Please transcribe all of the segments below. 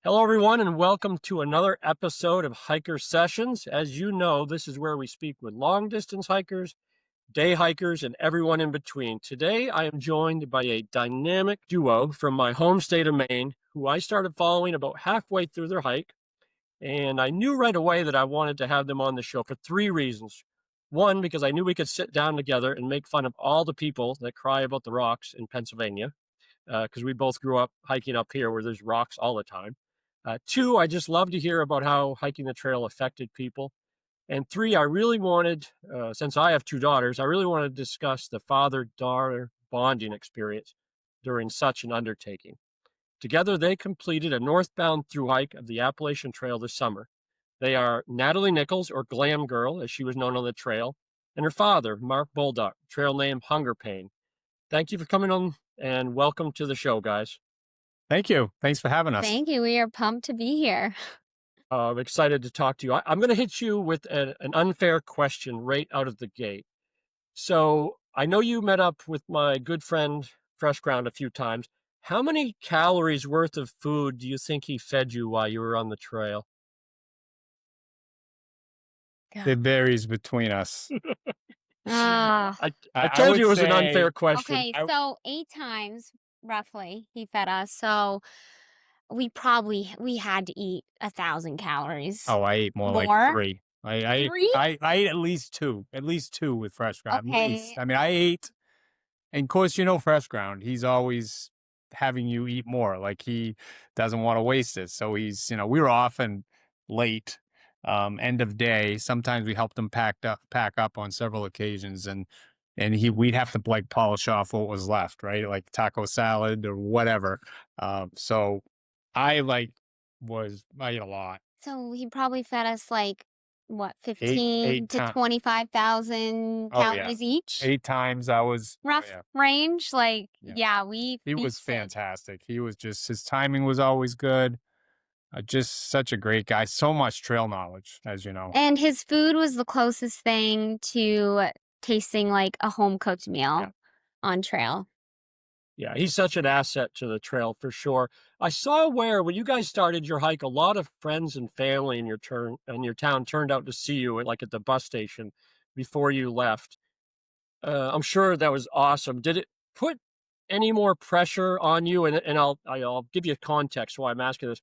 Hello, everyone, and welcome to another episode of Hiker Sessions. As you know, this is where we speak with long distance hikers, day hikers, and everyone in between. Today, I am joined by a dynamic duo from my home state of Maine, who I started following about halfway through their hike. And I knew right away that I wanted to have them on the show for three reasons. One, because I knew we could sit down together and make fun of all the people that cry about the rocks in Pennsylvania, because we both grew up hiking up here where there's rocks all the time. Two, I just love to hear about how hiking the trail affected people. And three, I really wanted, since I have two daughters, I really wanted to discuss the father-daughter bonding experience during such an undertaking. Together, they completed a northbound thru-hike of the Appalachian Trail this summer. They are Natalie Nichols, or Glam Girl, as she was known on the trail, and her father, Mark Bolduc, trail name Hunger Pain. Thank you for coming on, and welcome to the show, guys. Thank you. Thanks for having us. Thank you. We are pumped to be here. I'm excited to talk to you. I'm going to hit you with an unfair question right out of the gate. So I know you met up with my good friend Fresh Ground a few times. How many calories worth of food do you think he fed you while you were on the trail? It varies between us. Ah, I I told would you it was an say, unfair question. okay. So 8 times roughly he fed us. So we had to eat 1,000 calories. I ate more like More? three. Three? I ate at least two with Fresh Ground, at least. Okay. I mean, I ate, and of course, Fresh Ground, he's always having you eat more. Like he doesn't want to waste it. So we were often late, end of day. Sometimes we helped him pack up on several occasions, and we'd have to like polish off what was left, right? Like taco salad or whatever. So I ate a lot. So he probably fed us like what, Eight 15 to times. 25,000 Oh yeah. calories each? 8 times I was. Oh, Rough yeah. range. Like, Yeah. yeah, we He was feasted. fantastic. He was his timing was always good. Just such a great guy. So much trail knowledge, as you know. And his food was the closest thing to tasting like a home cooked meal on trail. Yeah, he's such an asset to the trail for sure. I saw where when you guys started your hike, a lot of friends and family in your town turned out to see you at the bus station before you left. I'm sure that was awesome. Did it put any more pressure on you? And I'll give you context why I'm asking this.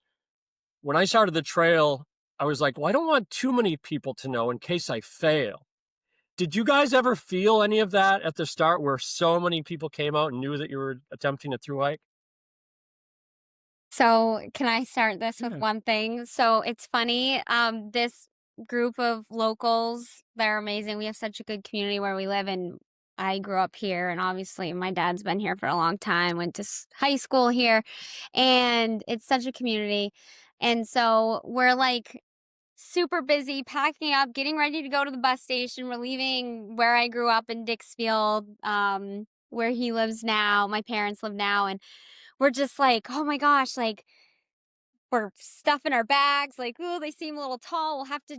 When I started the trail, I was like, well, I don't want too many people to know in case I fail. Did you guys ever feel any of that at the start where so many people came out and knew that you were attempting a thru hike? So, can I start this with Yeah. one thing? So, it's funny. This group of locals, they're amazing. We have such a good community where we live, and I grew up here, and obviously, my dad's been here for a long time, went to high school here, and it's such a community. And so, we're like super busy packing up, getting ready to go to the bus station. We're leaving where I grew up in Dixfield, where he lives now. My parents live now, and we're just like, oh my gosh, like we're stuffing our bags, like, oh, they seem a little tall. We'll have to,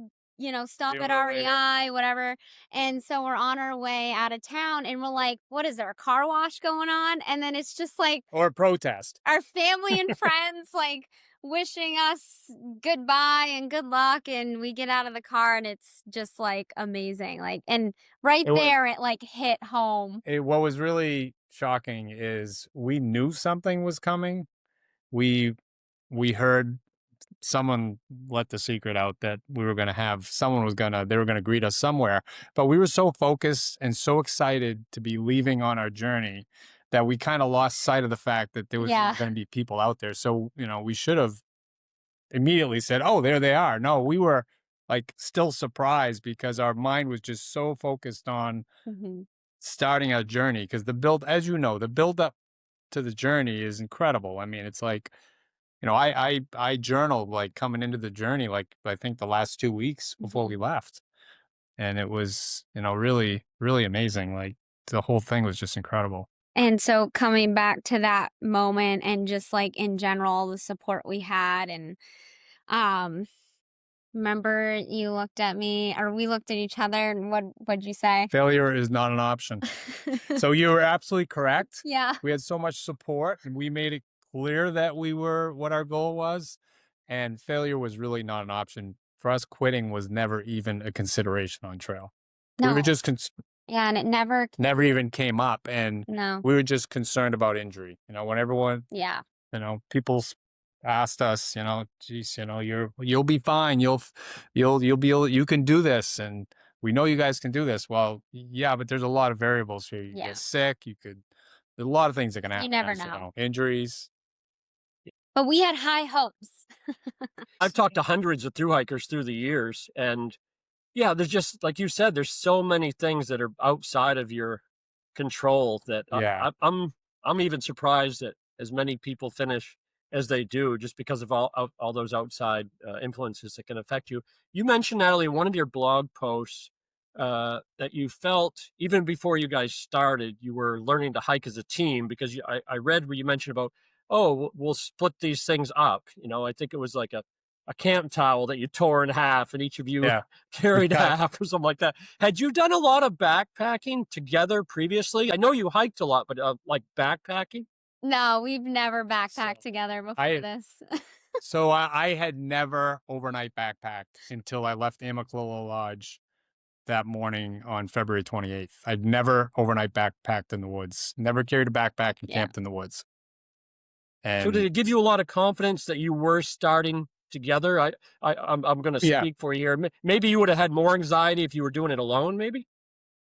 stop See at you later. REI, whatever. And so we're on our way out of town and we're like, what is there, a car wash going on? And then it's just like Or a protest. our family and friends like wishing us goodbye and good luck. And we get out of the car and it's just like amazing. Like, and right there, it like hit home. What was really shocking is we knew something was coming. We heard someone let the secret out that we were going to have they were going to greet us somewhere, but we were so focused and so excited to be leaving on our journey that we kind of lost sight of the fact that there was Yeah. going to be people out there. So, we should have immediately said, oh, there they are. No, we were like still surprised because our mind was just so focused on starting our journey. Because as you know, the build up to the journey is incredible. I mean, it's like, I journaled like coming into the journey, like I think the last 2 weeks before we left. And it was, really, really amazing. Like the whole thing was just incredible. And so coming back to that moment and just like in general, the support we had and, remember you looked at me or we looked at each other and what'd you say? Failure is not an option. So you were absolutely correct. Yeah. We had so much support and we made it clear that we were what our goal was. and failure was really not an option. For us, quitting was never even a consideration on trail. We were No. just Yeah, and it never never even came up, and no. we were just concerned about injury. When everyone, Yeah. people asked us, geez, you'll be fine. You'll be able, you can do this. And we know you guys can do this. Well, yeah, but there's a lot of variables here. You Yeah. get sick. There's a lot of things that can You happen. never know. Injuries. But we had high hopes. I've talked to hundreds of thru hikers through the years, and yeah, there's just like you said, there's so many things that are outside of your control that Yeah. I'm even surprised that as many people finish as they do, just because of all those outside influences that can affect you. You mentioned, Natalie, in one of your blog posts that you felt even before you guys started, you were learning to hike as a team because I read where you mentioned about, oh, we'll split these things up. I think it was like a camp towel that you tore in half and each of you Yeah. carried half or something like that. Had you done a lot of backpacking together previously? I know you hiked a lot, but like backpacking? No, we've never backpacked together before this. So I had never overnight backpacked until I left Amicalola Lodge that morning on February 28th. I'd never overnight backpacked in the woods, never carried a backpack and Yeah. camped in the woods. So did And it give you a lot of confidence that you were starting together? I'm going to yeah, speak for you here. Maybe you would have had more anxiety if you were doing it alone, maybe?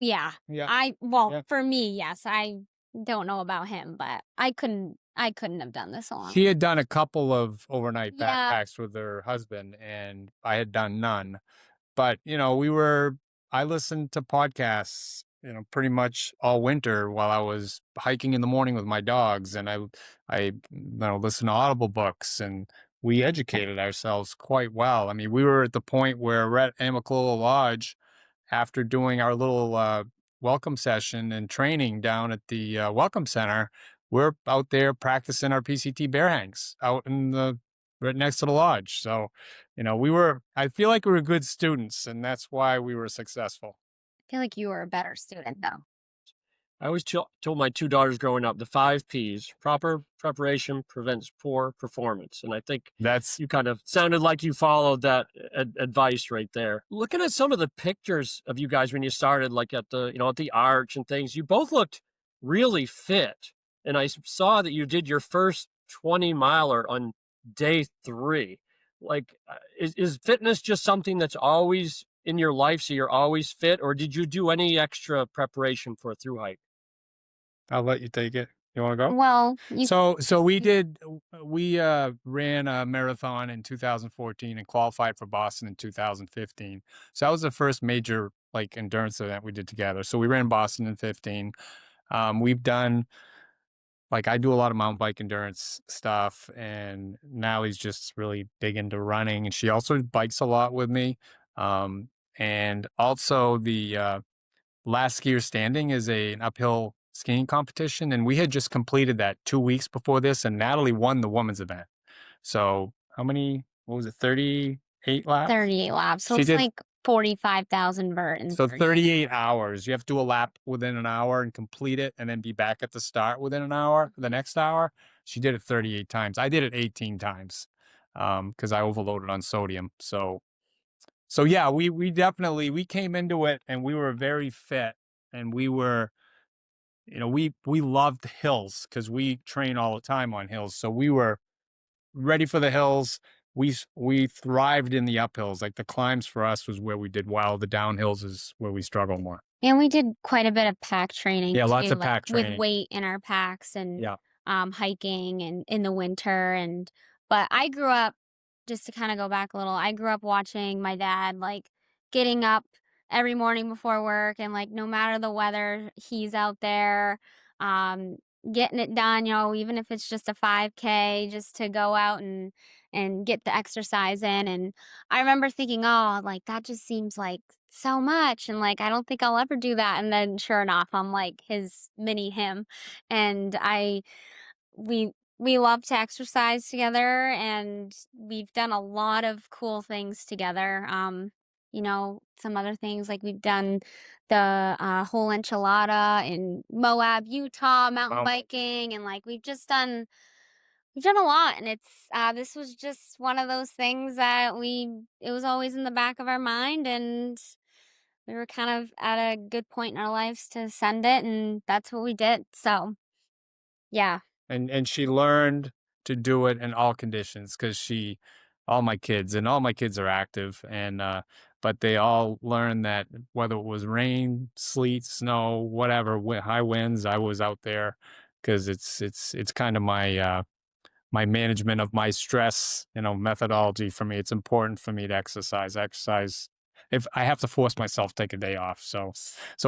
Yeah. yeah, yeah. For me, yes. I don't know about him, but I couldn't have done this alone. She had done a couple of overnight Yeah. backpacks with her husband, and I had done none. But, I listened to podcasts, pretty much all winter while I was hiking in the morning with my dogs. And I listened to Audible books, and we educated ourselves quite well. I mean, we were at the point where we're at Amicalola Lodge after doing our little welcome session and training down at the welcome center. We're out there practicing our PCT bear hangs out in the right next to the lodge. So, I feel like we were good students, and that's why we were successful. I feel like you were a better student, though. I always told my two daughters growing up the 5 Ps: proper preparation prevents poor performance. And I think That's you kind of sounded like you followed that advice right there. Looking at some of the pictures of you guys when you started, like at the arch and things, you both looked really fit. And I saw that you did your first 20-miler on day 3. Like, is fitness just something that's always in your life, so you're always fit, or did you do any extra preparation for a thru hike? I'll let you take it. You want to go? Well, So we ran a marathon in 2014 and qualified for Boston in 2015. So that was the first major like endurance event we did together. So we ran Boston in 15. We've done like I do a lot of mountain bike endurance stuff, and Natalie's just really big into running, and she also bikes a lot with me. And also the last skier standing is an uphill skiing competition, and we had just completed that 2 weeks before this, and Natalie won the women's event. So how many? What was it? 38 laps. 38 laps. So She it's did like 45,000 vert in so 30. 38 hours. You have to do a lap within an hour and complete it, and then be back at the start within an hour. The next hour, she did it 38 times. I did it 18 times because I overloaded on sodium. So yeah, we definitely we came into it and we were very fit, and we were, we loved hills because we train all the time on hills. So we were ready for the hills. We thrived in the uphills. Like the climbs for us was where we did well. The downhills is where we struggle more. And we did quite a bit of pack training Yeah, lots too, of like pack with training. weight in our packs and Yeah. hiking and in the winter. But I grew up, just to kind of go back a little, I grew up watching my dad like getting up every morning before work, and like no matter the weather, he's out there um getting it done, even if it's just a 5K, just to go out and get the exercise in. And I remember thinking, oh, like that just seems like so much, and like I don't think I'll ever do that. And then sure enough, I'm like his mini him. And we we love to exercise together, and we've done a lot of cool things together. Some other things like we've done the whole enchilada in Moab, Utah, mountain biking, and like we've just done We've done a lot, and this was just one of those things that it was always in the back of our mind, and we were kind of at a good point in our lives to send it, and that's what we did. So, yeah. And she learned to do it in all conditions because all my kids are active, and but they all learned that whether it was rain, sleet, snow, whatever, high winds, I was out there because it's kind of my management of my stress, methodology for me. It's important for me to exercise. If I have to force myself to take a day off. So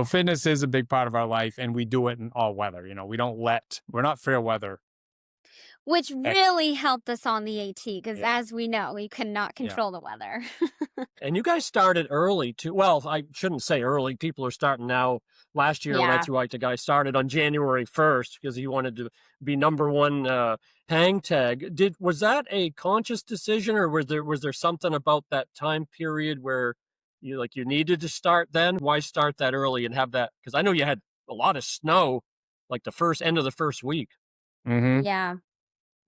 fitness is a big part of our life, and we do it in all weather. We're not fair weather. Which really helped us on the AT because, Yeah. as we know, we could not Yeah. control the weather. And you guys started early too. Well, I shouldn't say early. People are starting now. Last year when I Yeah. thru-hiked, the guy started on January 1st because he wanted to be number one hang tag. Was that a conscious decision, or was there something about that time period where you needed to start then? Why start that early and have that? Because I know you had a lot of snow, like the end of the first week. Mm-hmm. Yeah.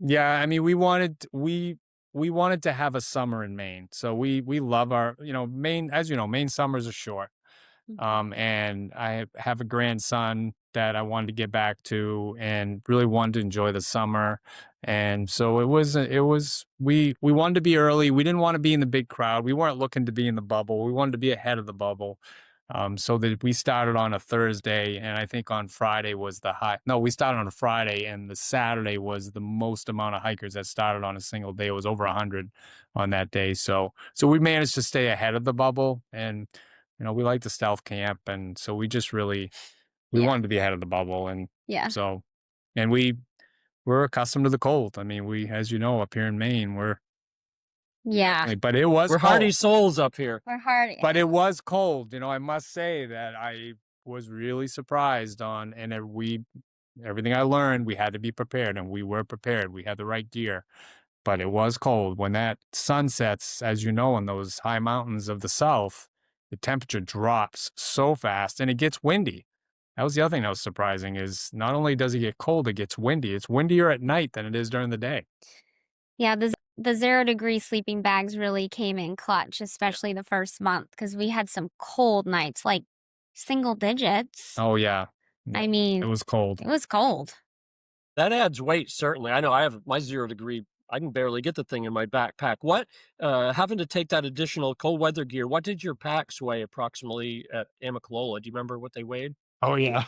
Yeah, I mean, we wanted to have a summer in Maine, so we love our Maine. As you know, Maine summers are short. And I have a grandson that I wanted to get back to and really wanted to enjoy the summer. And so we wanted to be early. We didn't want to be in the big crowd. We weren't looking to be in the bubble. We wanted to be ahead of the bubble. So that we started on a Thursday, and I think on Friday was the high. No, we started on a Friday, and the Saturday was the most amount of hikers that started on a single day. It was over 100 on that day. So we managed to stay ahead of the bubble, and we like to stealth camp, and so we Yeah. wanted to be ahead of the bubble, and Yeah. so, and we're accustomed to the cold. I mean, as you know, up here in Maine, Yeah. but it was We're hardy cold. souls up here. We're hard. But it was cold. I must say that I was really surprised and everything I learned, we had to be prepared, and we were prepared. We had the right gear. But it was cold. When that sun sets, as you know, in those high mountains of the south, the temperature drops so fast and it gets windy. That was the other thing that was surprising is not only does it get cold, it gets windy. It's windier at night than it is during the day. Yeah, the 0-degree sleeping bags really came in clutch, especially the first month, because we had some cold nights, like single digits. Oh, yeah. I It mean, was cold. it was cold. That adds weight, certainly. I know I have my 0-degree. I can barely get the thing in my backpack. Having to take that additional cold weather gear, what did your packs weigh approximately at Amicalola? Do you remember what they weighed? Oh, yeah.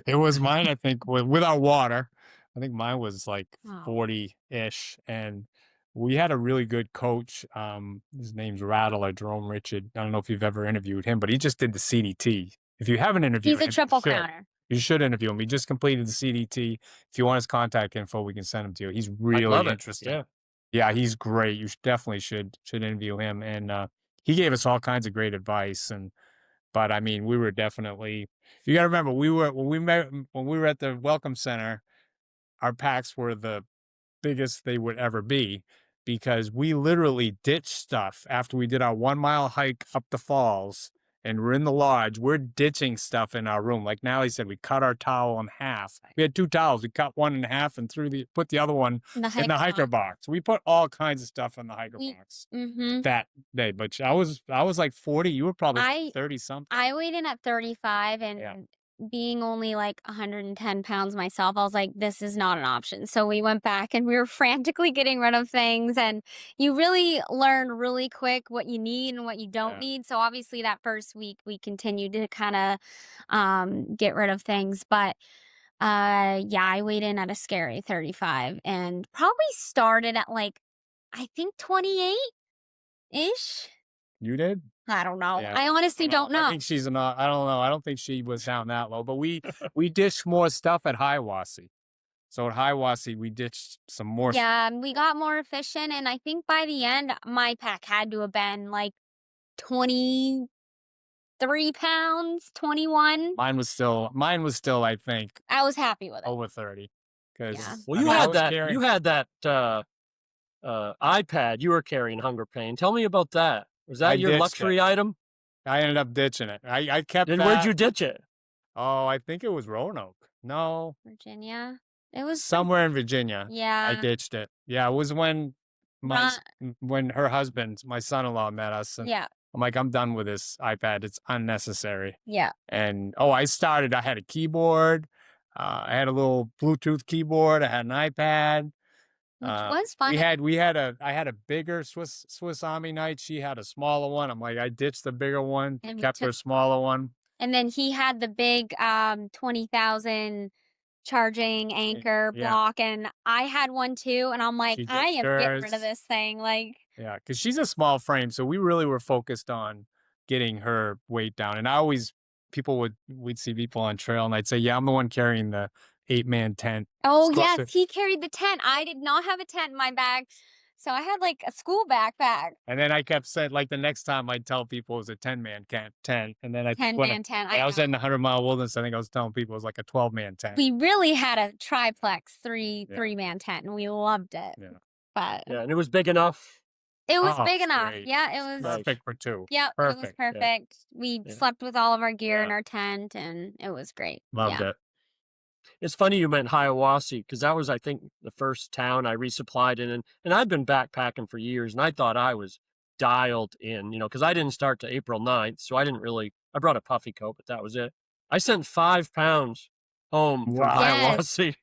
It was mine, I think, with our water. I think mine was like Oh. 40-ish. And we had a really good coach. His name's Rattler, Jerome Richard. I don't know if you've ever interviewed him, but he just did the CDT. If you haven't interviewed He's a him, triple crowner. you should interview him. He just completed the CDT. If you want his contact info, we can send him to you. He's I'd really love it. interesting. Yeah. Yeah, he's great. You definitely should interview him. And he gave us all kinds of great advice. But I mean, we were definitely. You got to remember, when we were at the Welcome Center. Our packs were the biggest they would ever be because we literally ditched stuff after we did our 1 mile hike up the falls and we're in the lodge. We're ditching stuff in our room. Like Natalie said, we cut our towel in half. We had 2 towels. We cut one in half and put the other one in the hiker box. We put all kinds of stuff in the hiker box that day. But I was like 40. You were probably 30 something. I weighed in at 35, and being only like 110 pounds myself, I was like, this is not an option. So we went back and we were frantically getting rid of things. And you really learn really quick what you need and what you don't need. So obviously that first week we continued to kind of get rid of things. But I weighed in at a scary 35 and probably started at like, I think 28-ish. You did? I don't know. Yeah. I honestly don't know. I think she's not. I don't know. I don't think she was down that low. But we ditched more stuff at Hiawassee. So at Hiawassee, we ditched some more. Yeah, we got more efficient, and I think by the end, my pack had to have been like 23 pounds, 21. Mine was still. I think. I was happy with it. Over 30. Yeah. Well, you had that iPad you were carrying, Hunger Pain. Tell me about that. Was that your luxury item? I ended up ditching it. I kept that. Where'd you ditch it? Oh, I think it was Roanoke. No. Virginia. It was somewhere in Virginia. I Yeah. ditched it. Yeah, it was when Ron when her husband, my son-in-law, met us, and Yeah. I'm like, I'm done with this iPad. It's unnecessary. Yeah. And I had a keyboard. I had a little Bluetooth keyboard. I had an iPad. Which was fun. I had a bigger Swiss Army knife. She had a smaller one. I'm like, I ditched the bigger one, And we kept her took smaller one. And then he had the big 20,000 charging anchor Yeah, block, and I had one too, and I'm like, she I ditched am getting rid of hers. this thing. Like, Yeah, because she's a small frame, so we really were focused on getting her weight down. And we'd see people on trail, and I'd say, yeah, I'm the one carrying the 8-man tent. oh It's yes, closer. he carried the tent. I did not have a tent in my bag. So I had like a school backpack. And then I kept saying, like, the next time I'd tell people it was a 10-man tent. And then I think 10-man tent. when I was know. in the 100-mile wilderness, I think I was telling people it was like a 12-man tent. We really had a triplex three-man tent, and we loved it. Yeah. But Yeah, and it was big enough. it was Oh, big it's enough. great. Yeah, it It's was. perfect for two. Yeah, it was Perfect. perfect. We Yeah. slept with all of our gear in Yeah. our tent, and it was great. Loved it. It's funny you meant Hiawassee because that was, I think, the first town I resupplied in. And I'd been backpacking for years, and I thought I was dialed in, because I didn't start to April 9th. So I brought a puffy coat, but that was it. I sent 5 pounds home from Wow. Yes. Hiawassee.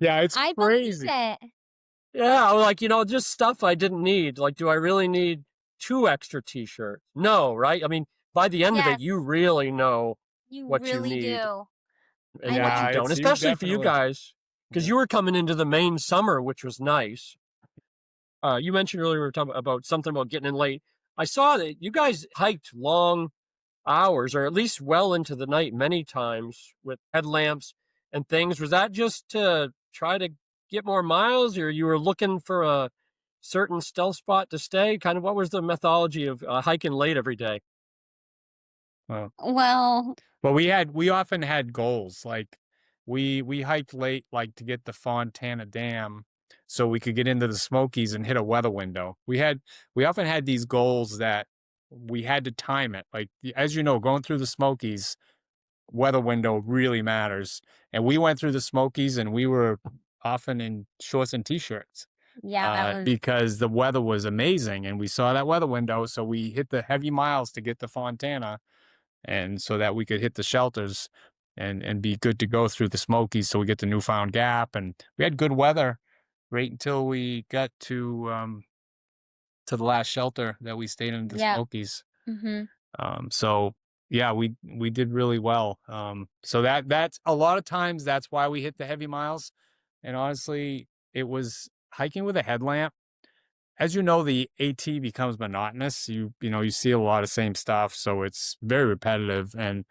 Yeah, it's I crazy. believe it. Yeah, I was like, just stuff I didn't need. Like, do I really need 2 extra T-shirts? No, right? I mean, by the end of it, you Yes. really know You what you really need do. and I what you know. don't, especially for you definitely. guys, because Yeah. you were coming into the main summer, which was nice. You mentioned earlier we were talking about something about getting in late. I saw that you guys hiked long hours, or at least well into the night many times with headlamps and things. Was that just to try to get more miles, or you were looking for a certain stealth spot to stay? Kind of what was the methodology of hiking late every day? Well, Well, we often had goals. Like we hiked late, like to get the Fontana Dam, so we could get into the Smokies and hit a weather window. We often had these goals that we had to time it. Like as you know, going through the Smokies, weather window really matters. And we went through the Smokies, and we were often in shorts and t-shirts yeah, that was because the weather was amazing, and we saw that weather window. So we hit the heavy miles to get to Fontana, and so that we could hit the shelters and be good to go through the Smokies. So we get to Newfound Gap, and we had good weather right until we got to the last shelter that we stayed in the Yeah. Smokies. hmm So yeah, we did really well. So that's a lot of times that's why we hit the heavy miles. And honestly, it was hiking with a headlamp. As you know, the AT becomes monotonous. You see a lot of same stuff, so it's very repetitive. And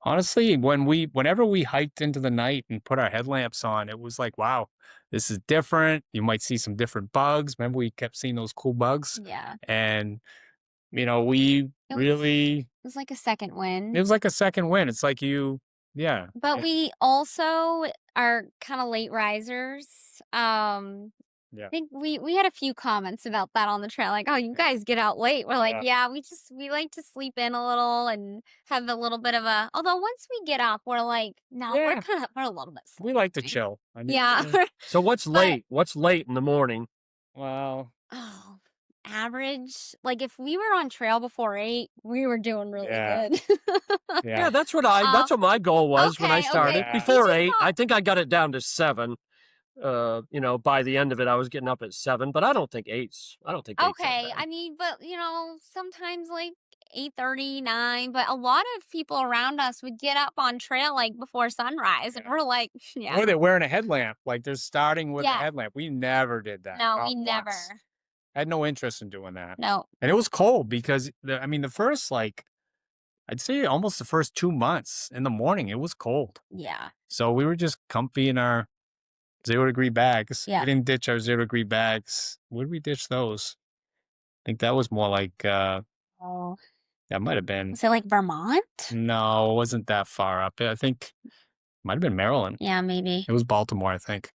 honestly, whenever we hiked into the night and put our headlamps on, it was like, wow, this is different. You might see some different bugs. Remember, we kept seeing those cool bugs, Yeah. and we It really It was like a second win. it was like a second win. It's like yeah. But we also are kind of late risers. Yeah. I think we had a few comments about that on the trail, like, "Oh, you guys get out late." We're like, "Yeah, we like to sleep in a little and have a little bit of a." Although once we get up, we're like, "No, Yeah. we're a little bit We like to sleepy." chill. I mean, Yeah. So what's But- late? What's late in the morning? Well, Oh, average. Like if we were on trail before 8, we were doing really Yeah. good. yeah. Yeah, that's what my goal was when I okay, started. okay. Before Did you 8, not- I think I got it down to 7. By the end of it, I was getting up at 7, but I don't think 8's that Okay, bad. I mean, but sometimes like 8:30, 9, but a lot of people around us would get up on trail like before sunrise, and Yeah. we're like, yeah, Or they're wearing a headlamp. Like they're starting with a Yeah. headlamp. We never did that. no, Not we once. never. I had no interest in doing that. No, And it was cold because the first I'd say almost the first 2 months in the morning, it was cold. yeah, So we were just comfy in our 0-degree bags. Yeah. We didn't ditch our 0-degree bags. Where did we ditch those? I think that was more like oh, that might have been. was it like Vermont? No, it wasn't that far up. I think it might have been Maryland. Yeah, maybe. It was Baltimore, I think.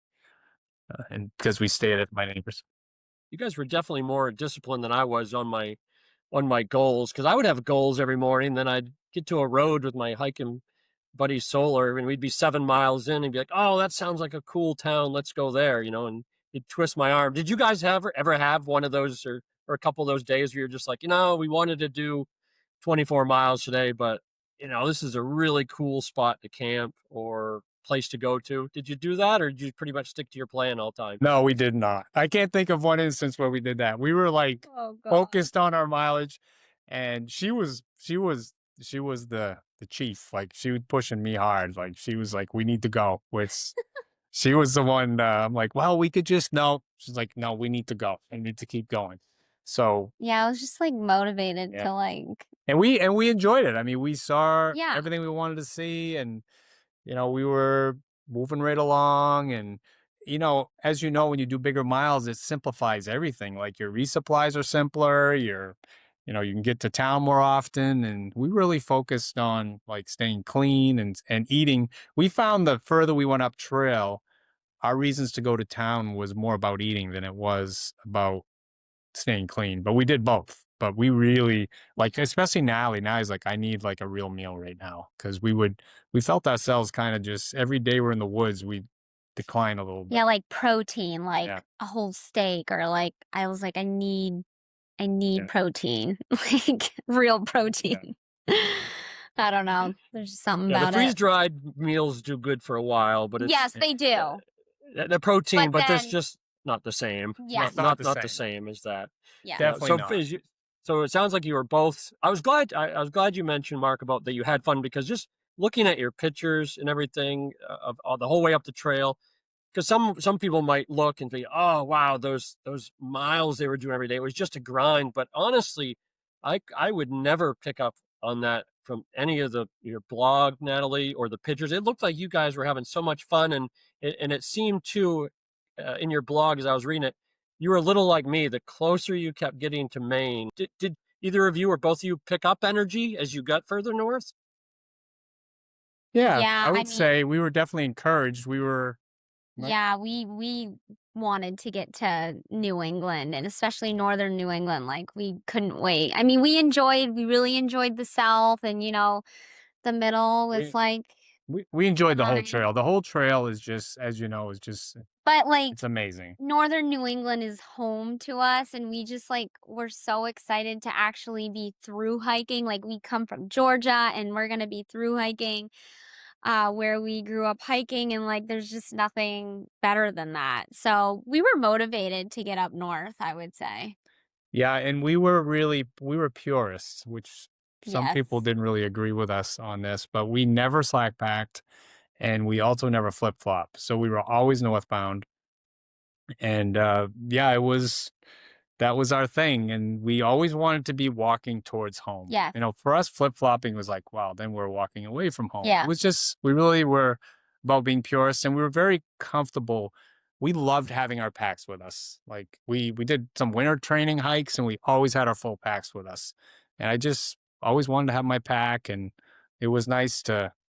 And because we stayed at my neighbor's. You guys were definitely more disciplined than I was on my goals, because I would have goals every morning, then I'd get to a road with my hiking buddy Solar, and we'd be 7 miles in and be like, "Oh, that sounds like a cool town. Let's go there," and he'd twist my arm. Did you guys ever have one of those or a couple of those days where you're just like, we wanted to do 24 miles today, but this is a really cool spot to camp or place to go to. Did you do that, or did you pretty much stick to your plan all the time? No, we did not. I can't think of one instance where we did that. We were like Oh God. focused on our mileage, and she was the chief. Like she was pushing me hard. Like she was like, "We need to go." Which she was the one. I'm like, "Well, we could just no." She's like, "No, we need to go. I need to keep going." So Yeah, I was just like motivated yeah, to like, and we enjoyed it. I mean, we saw yeah. everything we wanted to see, and we were moving right along. And, as you know, when you do bigger miles, it simplifies everything. Like your resupplies are simpler. You can get to town more often. And we really focused on like staying clean and eating. We found the further we went up trail, our reasons to go to town was more about eating than it was about staying clean. But we did both. But we really like, especially Natalie. Nallie's like, I need like a real meal right now, because we felt ourselves kind of just every day we're in the woods, we decline a little bit. Yeah, like protein, like Yeah. a whole steak, or like I was like, I need Yeah. protein, like real protein. I don't know. There's just something Yeah, the about it. freeze-dried meals do good for a while, but it's Yes, they do. the protein, But but that's then, just not the same. yeah, It's not the Not the same. same as that. yeah. Definitely So not. so it sounds like you were both. I was glad you mentioned, Mark, about that you had fun, because just looking at your pictures and everything of the whole way up the trail, because some people might look and think, oh wow, those miles they were doing every day, it was just a grind. But honestly, I would never pick up on that from any of your blog, Natalie, or the pictures. It looked like you guys were having so much fun, and it seemed to in your blog as I was reading it, you were a little like me. The closer you kept getting to Maine, did either of you or both of you pick up energy as you got further north? Yeah, Yeah, I I would mean, say we were definitely encouraged. We were like, yeah, we wanted to get to New England, and especially northern New England. Like we couldn't wait. I mean, we really enjoyed the South, and the middle was we like we enjoyed the whole fine. trail. The whole trail is just, as you know, is just But like it's amazing. northern New England is home to us, and we just like we're so excited to actually be through hiking. Like we come from Georgia, and we're gonna be through hiking where we grew up hiking, and like there's just nothing better than that. So we were motivated to get up north, I would say. Yeah, and we were purists, which some people Yes. didn't really agree with us on this, but we never slack packed, and we also never flip flop. So we were always northbound. And yeah, that was our thing. And we always wanted to be walking towards home. Yes. For us, flip flopping was like, wow, then we're walking away from home. Yeah. It was just, we really were about being purists, and we were very comfortable. We loved having our packs with us. Like we did some winter training hikes, and we always had our full packs with us. And I just always wanted to have my pack. And it was nice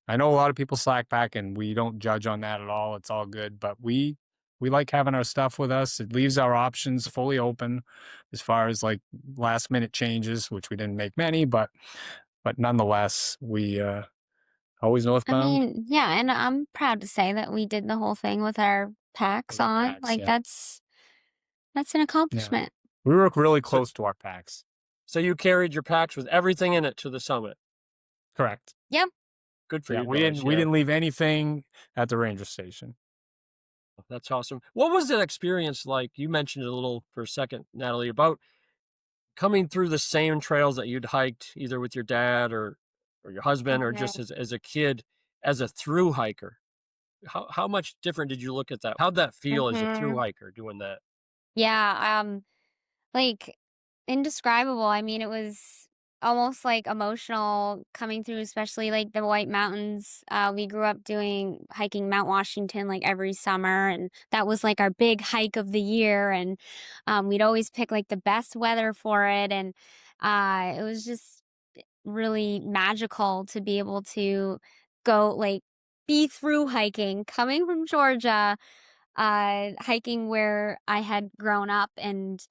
I know a lot of people slack pack, and we don't judge on that at all. It's all good. But we like having our stuff with us. It leaves our options fully open as far as like last minute changes, which we didn't make many, but nonetheless, we always I northbound mean, yeah, and I'm proud to say that we did the whole thing with our packs with our on. packs. Like Yeah, that's an yeah. accomplishment. We were really So close to our packs. so you carried your packs with everything in it to the summit. Correct. Yep. Good for Yeah, you we guys. didn't we didn't leave anything at the ranger station. That's awesome. What was that experience like? You mentioned it a little for a second, Natalie, about coming through the same trails that you'd hiked either with your dad or your husband or just Mhm. as a kid as a through hiker. How much different did you look at that? How'd that feel as a through Mhm. hiker doing that? Yeah, like indescribable. I mean, it was almost like emotional coming through, especially like the White Mountains. We grew up doing hiking Mount Washington like every summer, and that was like our big hike of the year. And we'd always pick like the best weather for it, and it was just really magical to be able to go like be through hiking coming from Georgia, hiking where I had grown up and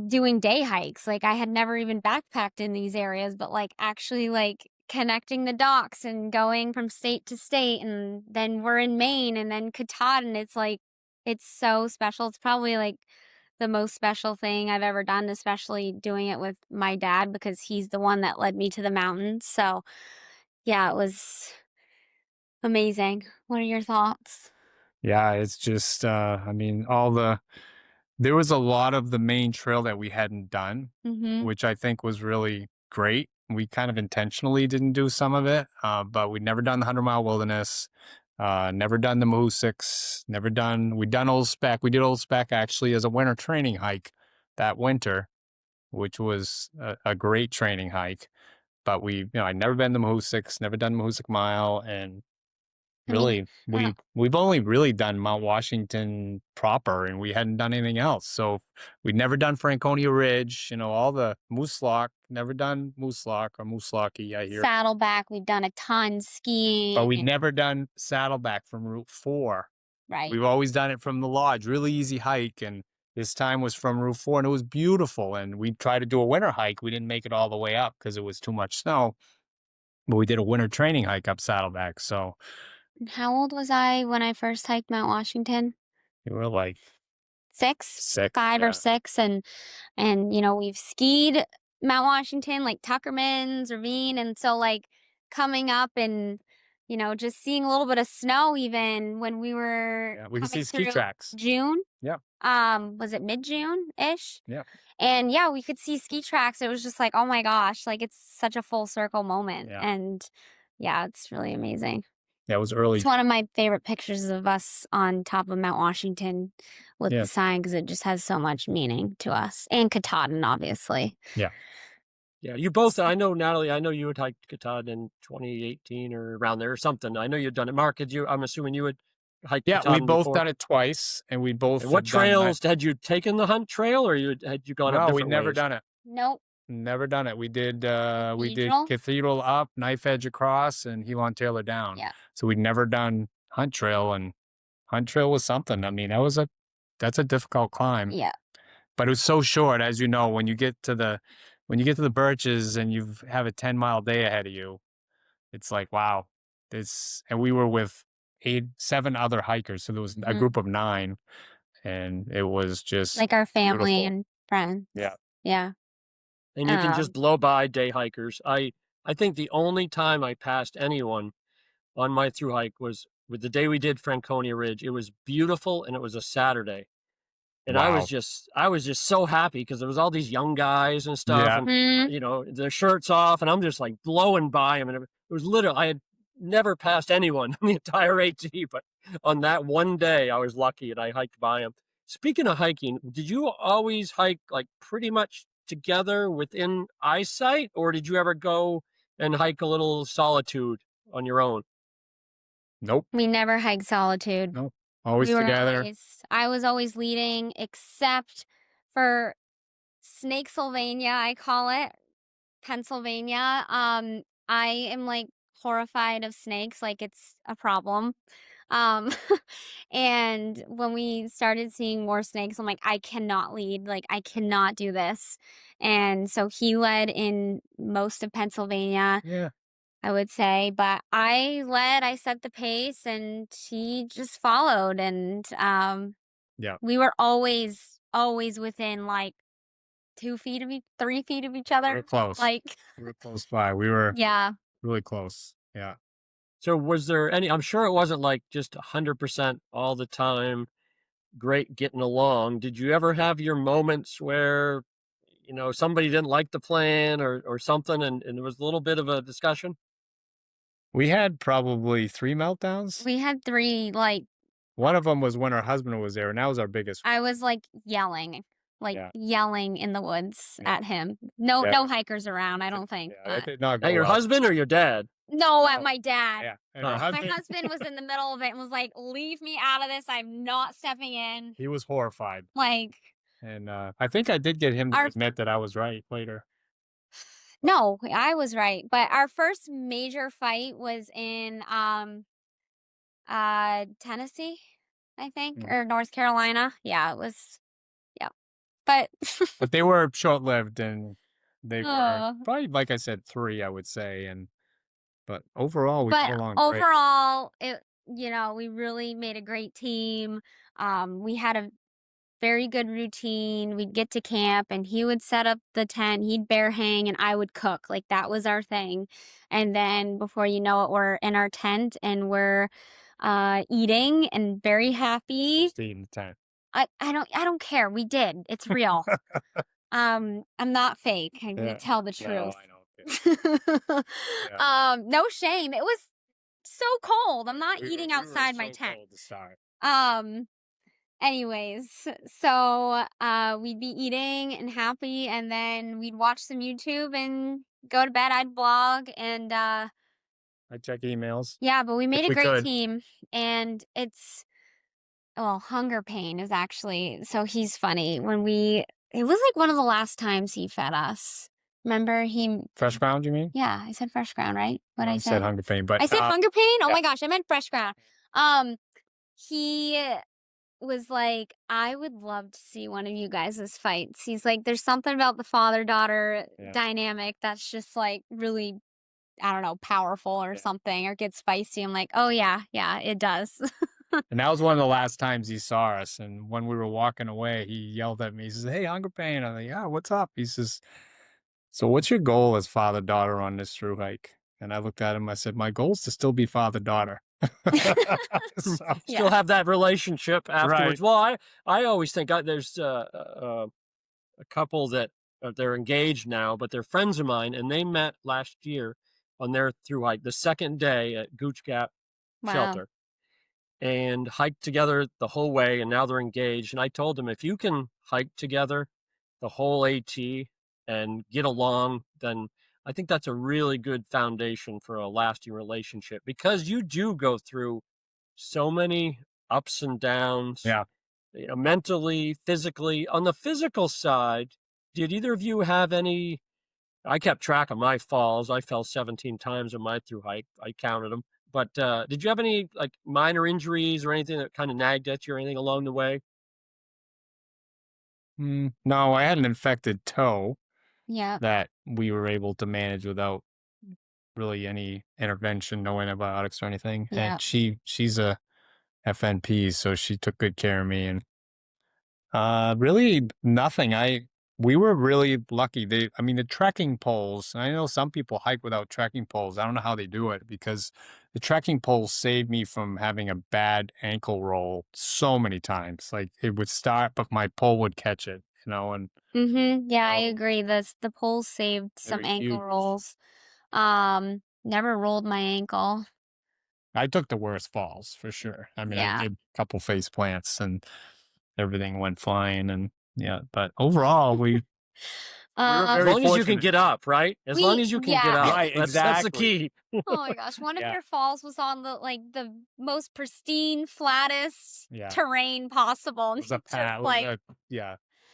doing day hikes. Like I had never even backpacked in these areas, but like actually like connecting the docks and going from state to state, and then we're in Maine and then Katahdin. It's like, it's so special. It's probably like the most special thing I've ever done, especially doing it with my dad because he's the one that led me to the mountains. So yeah, it was amazing. What are your thoughts? Yeah, it's just, I mean, there was a lot of the main trail that we hadn't done, Mm-hmm. which I think was really great. We kind of intentionally didn't do some of it, but we'd never done the 100-mile wilderness, never done the Moosics, we'd done Old Spec. We did Old Spec actually as a winter training hike that winter, which was a great training hike. But I'd never been to Moosics, never done Moosic Mile, and I mean, really, we've only really done Mount Washington proper, and we hadn't done anything else. So we'd never done Franconia Ridge, all the Moose Lock, never done Moose Lock or Moose Locky, I hear. Saddleback, we've done a ton skiing. But we'd never done Saddleback from Route 4. Right. We've always done it from the lodge, really easy hike. And this time was from Route 4, and it was beautiful. And we tried to do a winter hike. We didn't make it all the way up because it was too much snow. But we did a winter training hike up Saddleback. So How old was I when I first hiked Mount Washington? we were like 6, 5 yeah. or 6, and we've skied Mount Washington, like Tuckerman's Ravine, and so like coming up and just seeing a little bit of snow even when we were we could see coming ski through tracks. June. Yeah. Was it mid-June-ish? Yeah. And yeah, we could see ski tracks. It was just like, oh my gosh, like it's such a full circle moment. Yeah. And yeah, it's really amazing. Yeah, it was early. It's one of my favorite pictures of us on top of Mount Washington with the sign because it just has so much meaning to us. And Katahdin, obviously. Yeah. Yeah, you both, I know, Natalie, I know you had hiked Katahdin in 2018 or around there or something. I know you'd done it. Mark, I'm assuming you had hiked Katahdin we both before? done it twice, and we both. And what trails had you taken the hunt trail, or had you gone up different we'd never ways? done it. Nope. Never done it. We did Cathedral? Cathedral up, Knife Edge across, and Huon Taylor down. Yeah. So we'd never done Hunt Trail, and Hunt Trail was something. I mean, that's a difficult climb. Yeah. But it was so short, as you know, when you get to the Birches and you have a 10-mile day ahead of you, it's like, wow. And we were with 7 other hikers, so there was a group of 9, and it was just like our family beautiful. and friends. Yeah. Yeah. And you can just blow by day hikers. I think the only time I passed anyone on my thru hike was with the day we did Franconia Ridge. It was beautiful, and it was a Saturday. And Wow. I was just so happy because there was all these young guys and stuff, Yeah. and their shirts off, and I'm just like blowing by them. And it was literally, I had never passed anyone in the entire AT, but on that one day, I was lucky and I hiked by them. Speaking of hiking, did you always hike like pretty much together within eyesight, or did you ever go and hike a little solitude on your own? Nope. We never hiked solitude. Nope. Always together. I was always leading, except for Snakesylvania, I call it, Pennsylvania. I am like horrified of snakes, like it's a problem. And when we started seeing more snakes, I'm like, I cannot lead, like I cannot do this. And so he led in most of Pennsylvania. Yeah. I would say, but I led, I set the pace, and he just followed. And we were always within like 2 feet of 3 feet of each other. We were close. Like we were close by. We were really close. Yeah. So was there any, I'm sure it wasn't like just 100% all the time, great getting along. Did you ever have your moments where, somebody didn't like the plan or something, and there was a little bit of a discussion? We had probably 3 meltdowns. we had 3, like One of them was when our husband was there, and that was our biggest. I was like yelling in the woods at him. No hikers around, I don't think. That did not go At your well. husband or your dad? No, at my dad. Yeah. And Oh. our husband, My husband was in the middle of it and was like, leave me out of this. I'm not stepping in. he was horrified. Like, And I think I did get him to admit that I was right later. no, I was right. But our first major fight was in Tennessee, I think, or North Carolina. Yeah, it was. But But they were short-lived, and they were probably, like I said, 3, I would say. And But overall, we got But along great. overall, we really made a great team. We had a very good routine. We'd get to camp and he would set up the tent, he'd bear hang, and I would cook. Like that was our thing. And then before you know it, we're in our tent and we're eating and very happy. Just eating the tent. I don't care. We did. It's real. I'm not fake. I'm gonna tell the truth. No, I know. No shame. It was so cold. I'm not eating outside my tent. Cold to start. Anyways, so we'd be eating and happy, and then we'd watch some YouTube and go to bed. I'd blog, and I check emails. yeah, but we made we a great could. team, and Hunger Pain is actually, so he's funny. It was like one of the last times he fed us. Remember Fresh ground, you mean? Yeah, I said fresh ground, right? What No, I I said hunger pain, but I said hunger pain? Oh yeah. my gosh, I meant fresh ground. He was like, I would love to see one of you guys' fights. He's like, there's something about the father-daughter dynamic that's just like really, I don't know, powerful or something, or gets feisty. I'm like, oh yeah, it does. And that was one of the last times he saw us. And when we were walking away, he yelled at me. He says, "Hey, hunger pain." I'm like, "Yeah, what's up?" He says, "So what's your goal as father-daughter on this through hike?" And I looked at him. I said, "My goal is to still be father-daughter." Still have that relationship afterwards. Right. Well, I always think there's a couple that they're engaged now, but they're friends of mine, and they met last year on their through hike, the second day at Gooch Gap Shelter, and hiked together the whole way, and now they're engaged. And I told them, if you can hike together the whole AT and get along, then I think that's a really good foundation for a lasting relationship, because you do go through so many ups and downs. Yeah. Mentally, physically. On the physical side, did either of you have any? I kept track of my falls. I fell 17 times on my through hike. I counted them. But did you have any like minor injuries or anything that kind of nagged at you or anything along the way? No, I had an infected toe. Yeah. That we were able to manage without really any intervention, no antibiotics or anything. Yeah. And she's a FNP, so she took good care of me. And really nothing. We were really lucky. The trekking poles, I know some people hike without trekking poles. I don't know how they do it, because the trekking poles saved me from having a bad ankle roll so many times. Like it would start, but my pole would catch it, and Yeah, I agree. The poles saved some ankle huge. rolls. Never rolled my ankle. I took the worst falls for sure. I did a couple face plants and everything went flying, and but overall we were as long as you can get up, right? As long as you can get up. Right, That's the key. Oh my gosh, one of your falls was on the most pristine, flattest terrain possible. It was a path.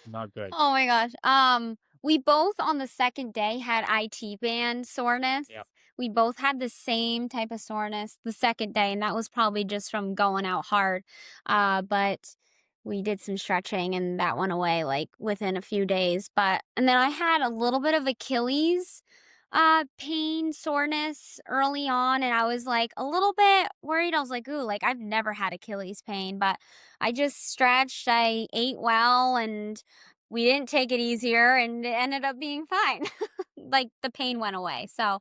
Not good. Oh my gosh. We both on the second day had IT band soreness. Yep. We both had the same type of soreness the second day, and that was probably just from going out hard. But we did some stretching and that went away like within a few days. And then I had a little bit of Achilles pain, soreness early on, and I was like a little bit worried. I was like, ooh, like I've never had Achilles pain, but I just stretched, I ate well, and we didn't take it easier, and it ended up being fine. Like the pain went away. So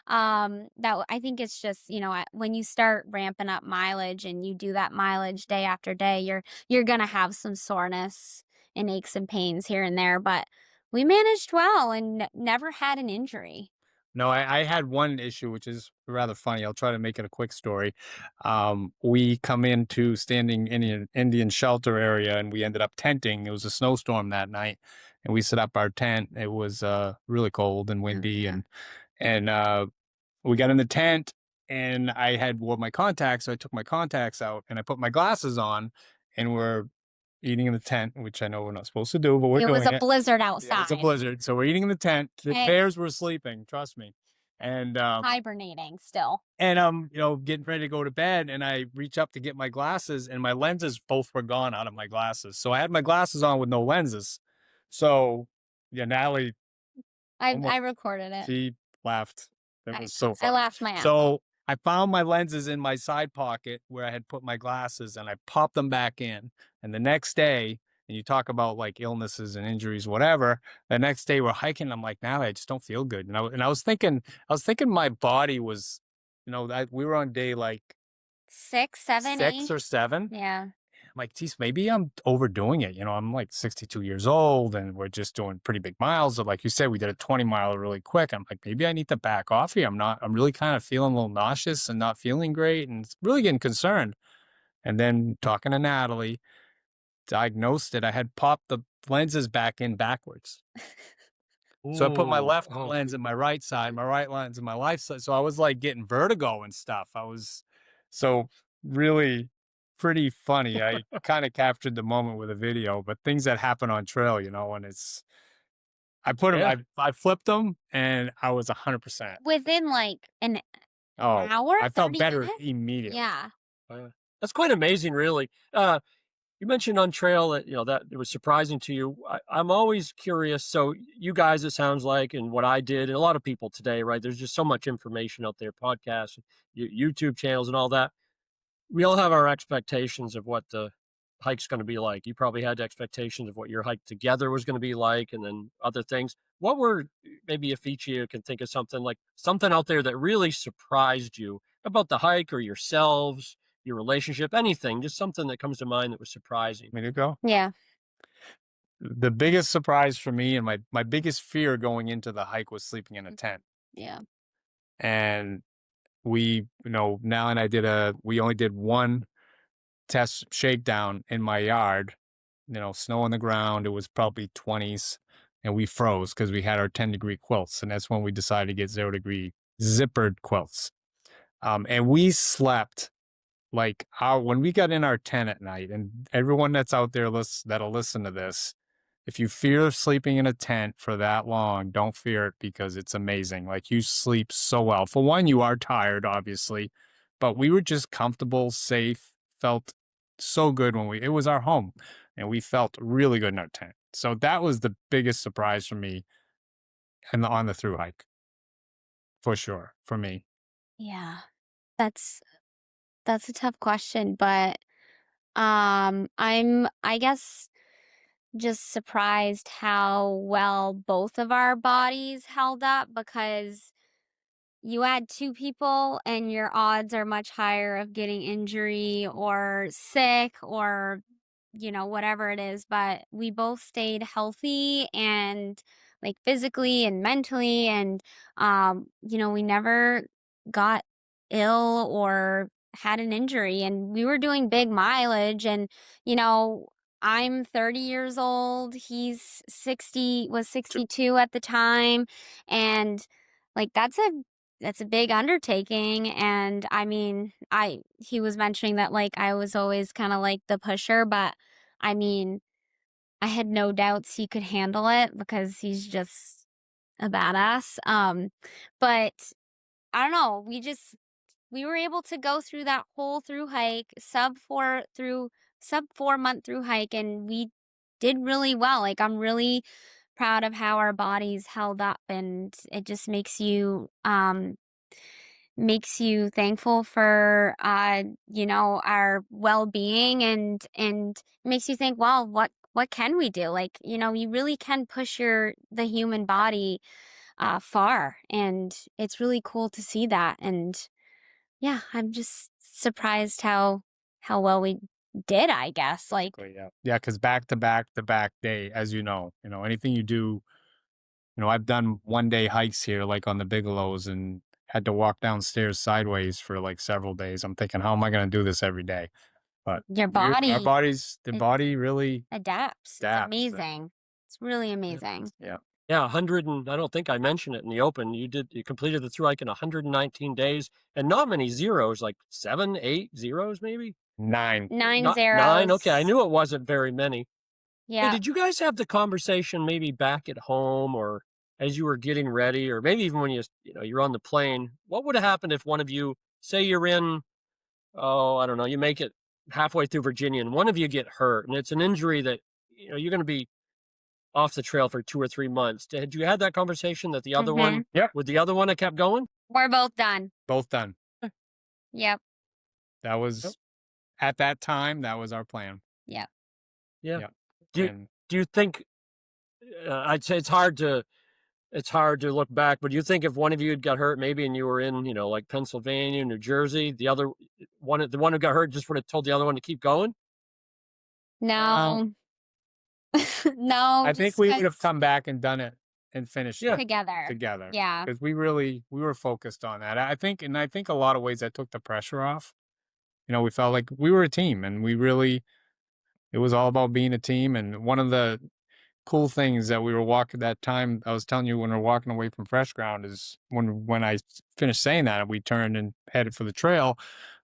I think it's just, when you start ramping up mileage and you do that mileage day after day, you're gonna have some soreness and aches and pains here and there, but we managed well and never had an injury. No, I had one issue, which is rather funny. I'll try to make it a quick story. We come into standing Indian shelter area, and we ended up tenting. It was a snowstorm that night, and we set up our tent. It was really cold and windy, and we got in the tent, and I had wore my contacts, so I took my contacts out, and I put my glasses on, and we're eating in the tent, which I know we're not supposed to do, but we're doing it. It was a blizzard outside. Yeah, it's a blizzard. So we're eating in the tent. The bears were sleeping, trust me. And hibernating still. And getting ready to go to bed, and I reach up to get my glasses, and my lenses both were gone out of my glasses. So I had my glasses on with no lenses. So Natalie, I recorded it. She laughed It was so I funny. laughed my ass off. So I found my lenses in my side pocket where I had put my glasses, and I popped them back in. And the next day, and you talk about like illnesses and injuries, whatever. The next day we're hiking. I'm like, now I just don't feel good. And I was thinking my body was, that we were on day like 6, 7, 6 8. or 7. Yeah. I'm like, geez, maybe I'm overdoing it. I'm like 62 years old and we're just doing pretty big miles. So like you said, we did a 20-mile really quick. I'm like, maybe I need to back off here. I'm really kind of feeling a little nauseous and not feeling great and it's really getting concerned. And then talking to Natalie, diagnosed it. I had popped the lenses back in backwards. So I put my Ooh, left oh, lens in my right side, my right lens in my left side. So I was like getting vertigo and stuff. So really pretty funny. I kind of captured the moment with a video, but things that happen on trail, and I put them, yeah. I flipped them and I was 100%. Within like an Oh, hour, I felt 30 better minutes? immediately. Yeah. That's quite amazing, really. You mentioned on trail that that it was surprising to you. I'm always curious. So you guys, it sounds like, and what I did, and a lot of people today, right? There's just so much information out there, podcasts, YouTube channels, and all that. We all have our expectations of what the hike's going to be like. You probably had expectations of what your hike together was going to be like, and then other things. What were maybe if each of you can think of something out there that really surprised you about the hike or yourselves, your relationship, anything, just something that comes to mind that was surprising. Me to go? Yeah. The biggest surprise for me and my biggest fear going into the hike was sleeping in a tent. Yeah. And now and we only did one test shakedown in my yard, snow on the ground. It was probably 20s and we froze because we had our 10-degree quilts. And that's when we decided to get 0-degree zippered quilts. And we slept like when we got in our tent at night, and everyone that's out there that'll listen to this, if you fear sleeping in a tent for that long, don't fear it because it's amazing. Like you sleep so well. For one, you are tired, obviously, but we were just comfortable, safe, felt so good it was our home and we felt really good in our tent. So that was the biggest surprise for me on the thru hike, for sure, for me. Yeah. That's a tough question, but I guess just surprised how well both of our bodies held up because you add 2 people and your odds are much higher of getting injury or sick or whatever it is, but we both stayed healthy and like physically and mentally and we never got ill or had an injury and we were doing big mileage and you know I'm 30 years old, he's 62 at the time, and like that's a big undertaking. And I mean, he was mentioning that like I was always kind of like the pusher, but I mean, I had no doubts he could handle it because he's just a badass. But I don't know, we were able to go through that whole through hike, sub 4 month through hike, and we did really well. Like I'm really proud of how our bodies held up, and it just makes you thankful for our well-being, and makes you think, well, what can we do? Like, you really can push the human body far, and it's really cool to see that. And yeah, I'm just surprised how well we did, I guess. Like, Yeah, because back to back day, as anything you do, I've done 1-day hikes here, like on the Bigelows, and had to walk downstairs sideways for like several days. I'm thinking, how am I going to do this every day? But your our body the it body really adapts. It's adapts. amazing. It's really amazing. Yeah. Yeah, 100 and I don't think I mentioned it in the open. You completed the thru hike in 119 days and not many zeros, like 7, 8 zeros maybe? 9. 9 Not 9. Okay, I zeros. knew it wasn't very many. Hey, Yeah. did you guys have the conversation maybe back at home or as you were getting ready or maybe even when you're on the plane? What would have happened if one of you, say you're in, oh, I don't know, you make it halfway through Virginia and one of you get hurt and it's an injury that you're going to be off the trail for 2 or 3 months. Had you had that conversation that the other one Yep. with the other one that kept going? We're both done. Both done. Yep. That Yep. was at that time, that was our plan. Yep. Yeah. Yep. Do you And do you think I'd say it's hard to look back, but do you think if one of you had got hurt maybe and you were in, like Pennsylvania, New Jersey, the one who got hurt just would have told the other one to keep going? uh, No. No, I think just we would have 'cause come back and done it and finished Yeah. it together. together Yeah. because we were focused on that. I think a lot of ways that took the pressure off. We felt like we were a team and it was all about being a team. And one of the cool things that we were walking that time, I was telling you when we are walking away from Fresh Ground is when I finished saying that, we turned and headed for the trail.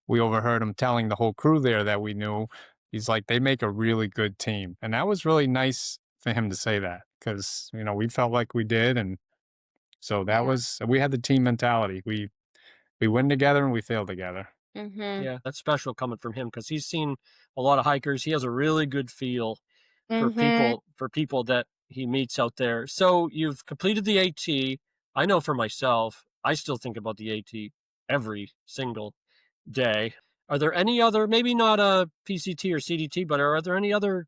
We overheard him telling the whole crew there that we knew. He's like, they make a really good team. And that was really nice for him to say that because, we felt like we did. And so Yeah. we had the team mentality. We win together and we fail together. Mhm. Yeah, that's special coming from him because he's seen a lot of hikers. He has a really good feel for Mhm. people that he meets out there. So you've completed the AT. I know for myself, I still think about the AT every single day. Are there any other, maybe not a PCT or CDT, but are there any other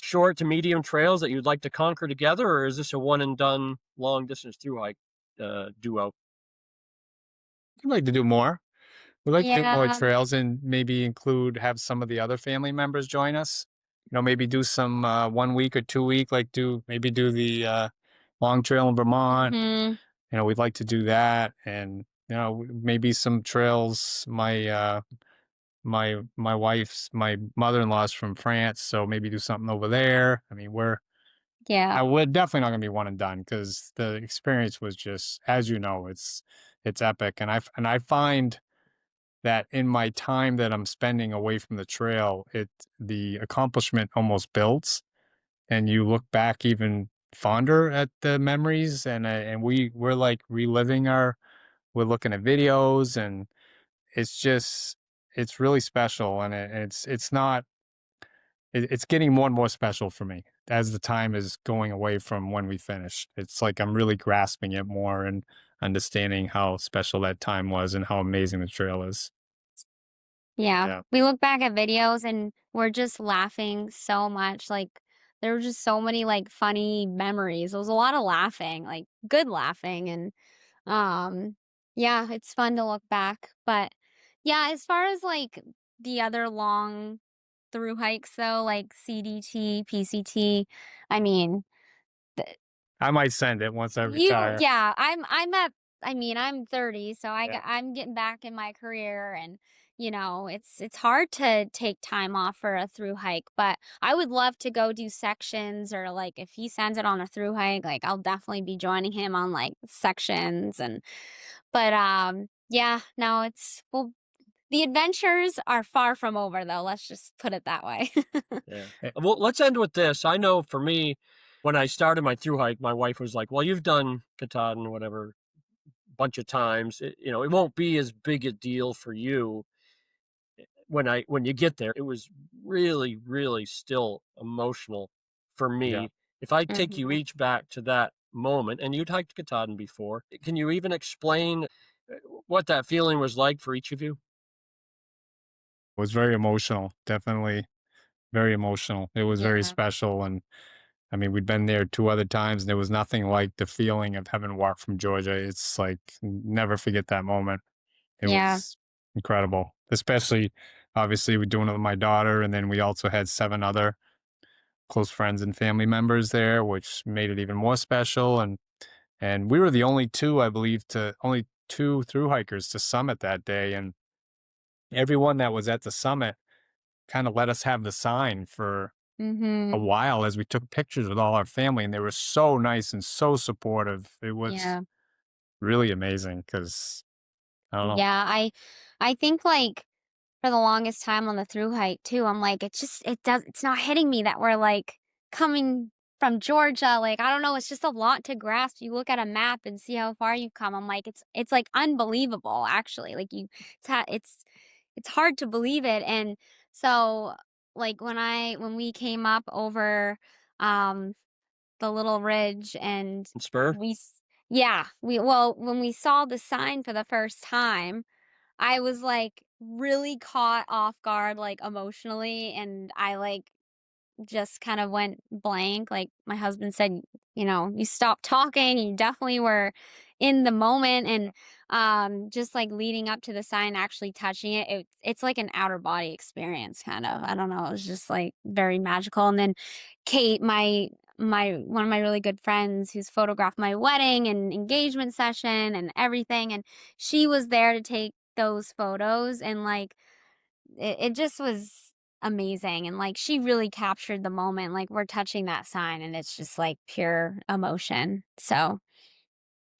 short to medium trails that you'd like to conquer together, or is this a one and done long distance through hike duo? We'd like to do more. We'd like to do more Yeah. trails and maybe have some of the other family members join us. Maybe do some 1 week or 2 week, like maybe do the long trail in Vermont. Mhm. We'd like to do that, and maybe some trails. My mother-in-law's from France, so maybe do something over there. I mean, Yeah. we're definitely not gonna be one and done because the experience was just, as it's epic, and I find that in my time that I'm spending away from the trail, the accomplishment almost builds, and you look back even fonder at the memories, and we're like reliving we're looking at videos, and it's just it's really special, and it's not it's getting more and more special for me as the time is going away from when we finished. It's like I'm really grasping it more and understanding how special that time was and how amazing the trail is. Yeah. Yeah. We look back at videos and we're just laughing so much. Like there were just so many like funny memories. It was a lot of laughing, like good laughing and yeah, it's fun to look back. But yeah, as far as like the other long through hikes though, like CDT, PCT, I mean, I might send it once I you retire. yeah, I'm 30, so Yeah. I'm getting back in my career and it's hard to take time off for a through hike, but I would love to go do sections or like if he sends it on a through hike, like I'll definitely be joining him on like sections and but yeah, no, it's well the adventures are far from over though. Let's just put it that way. Yeah. Eh, Well, let's end with this. I know for me, when I started my through hike, my wife was like, "Well, you've done Katahdin, whatever, bunch of times. It won't be as big a deal for you when you get there." It was really, really still emotional for Yeah. me. If I take you Mhm. each back to that moment, and you'd hiked Katahdin before, can you even explain what that feeling was like for each of you? It was very emotional, definitely very emotional. It was very Yeah. special, and I mean, we'd been there 2 other times, and there was nothing like the feeling of having walked from Georgia. It's like, never forget that moment. It Yeah. was incredible, especially, obviously, we're doing it with my daughter, and then we also had 7 other close friends and family members there, which made it even more special, and we were the only 2, I believe, to only 2 through hikers to summit that day, and everyone that was at the summit kinda let us have the sign for a Mhm. while as we took pictures with all our family, and they were so nice and so supportive. It was Yeah. really amazing because I don't know. Yeah, I think like for the longest time on the through hike too, I'm like, it's not hitting me that we're like coming from Georgia. Like, I don't know, it's just a lot to grasp. You look at a map and see how far you've come. I'm like, it's like unbelievable, actually. Like it's hard to believe it. And so like when we came up over um the little ridge, and And Spur? when we saw the sign for the first time, I was, like, really caught off guard, like, emotionally, and I, like, just kind of went blank. Like my husband said, you stopped talking. You definitely were in the moment. And just like leading up to the sign, actually touching it's like an outer body experience, kind of. I don't know. It was just like very magical. And then Kate, my one of my really good friends who's photographed my wedding and engagement session and everything, and she was there to take those photos, and like it just was amazing, and, like, she really captured the moment, like, we're touching that sign, and it's just, like, pure emotion, so,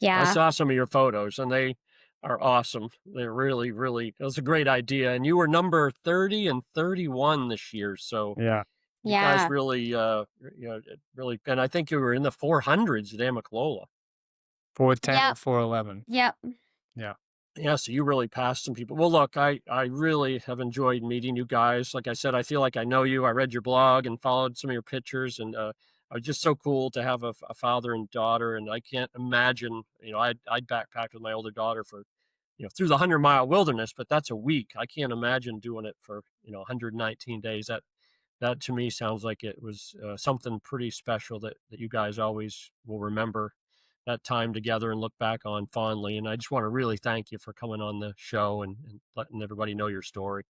I yeah. saw some of your photos, and they are awesome. They're really, really it was a great idea, and you were number 30 and 31 this year, so Yeah. you guys Yeah. really, really and I think you were in the 400s at Amicalola. 410 or Yep. 411. Yep. Yeah. Yeah, so you really passed some people. Well, look, I really have enjoyed meeting you guys. Like I said, I feel like I know you. I read your blog and followed some of your pictures, and it was just so cool to have a father and daughter. And I can't imagine, I'd backpacked with my older daughter for, through the 100-mile wilderness, but that's a week. I can't imagine doing it for 119 days. That to me sounds like it was something pretty special that you guys always will remember that time together and look back on fondly. And I just want to really thank you for coming on the show and letting everybody know your story.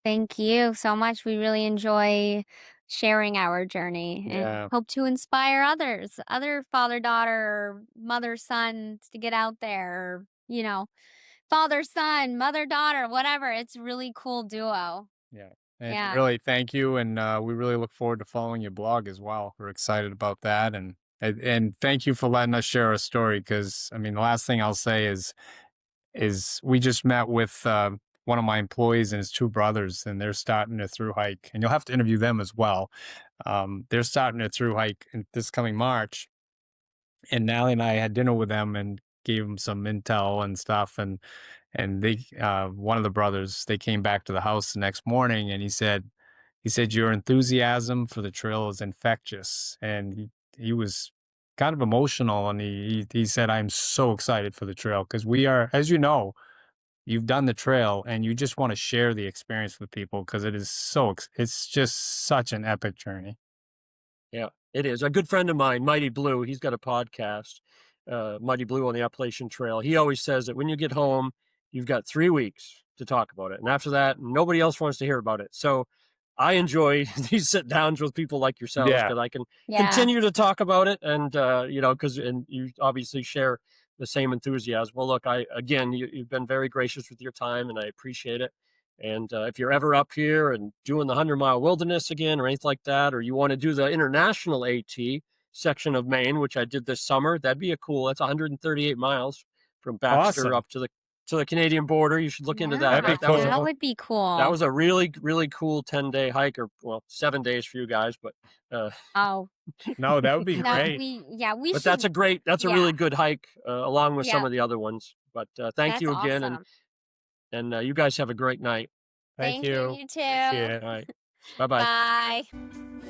Thank you so much. We really enjoy sharing our journey and Yeah. hope to inspire others, other father-daughter, mother-sons to get out there, or, father-son, mother-daughter, whatever. It's a really cool duo. Yeah. And Yeah. really thank you. And we really look forward to following your blog as well. We're excited about that. And thank you for letting us share our story. Cause I mean, the last thing I'll say is we just met with one of my employees and his two brothers, and they're starting a through hike. And you'll have to interview them as well. They're starting a through hike in this coming March. And Natalie and I had dinner with them and gave them some intel and stuff. And they, one of the brothers, they came back to the house the next morning, and he said, your enthusiasm for the trail is infectious. And he was kind of emotional, and he said, I'm so excited for the trail because we are, as you know, you've done the trail and you just want to share the experience with people because it's just such an epic journey. Yeah, it is. A good friend of mine, Mighty Blue, he's got a podcast, Mighty Blue on the Appalachian Trail. He always says that when you get home, you've got 3 weeks to talk about it. And after that, nobody else wants to hear about it. So I enjoy these sit downs with people like yourselves Yeah. because I can Yeah. continue to talk about it. And, and you obviously share the same enthusiasm. Well, look, you've been very gracious with your time and I appreciate it. And if you're ever up here and doing the 100-mile wilderness again or anything like that, or you want to do the international AT section of Maine, which I did this summer, that'd be that's 138 miles from Baxter Awesome. up to the Canadian border. You should look into that. That'd be Yeah, That was that cool. would be that cool. was a really, really cool 10-day hike, or well, 7 days for you guys, but Oh, No, that would be no, great. we but should, that's a yeah, really good hike along with some yeah, of the other ones. But thank that's you again, awesome. and you guys have a great night. Thank Thank you, you. you Appreciate too. it. All right, bye bye. Bye.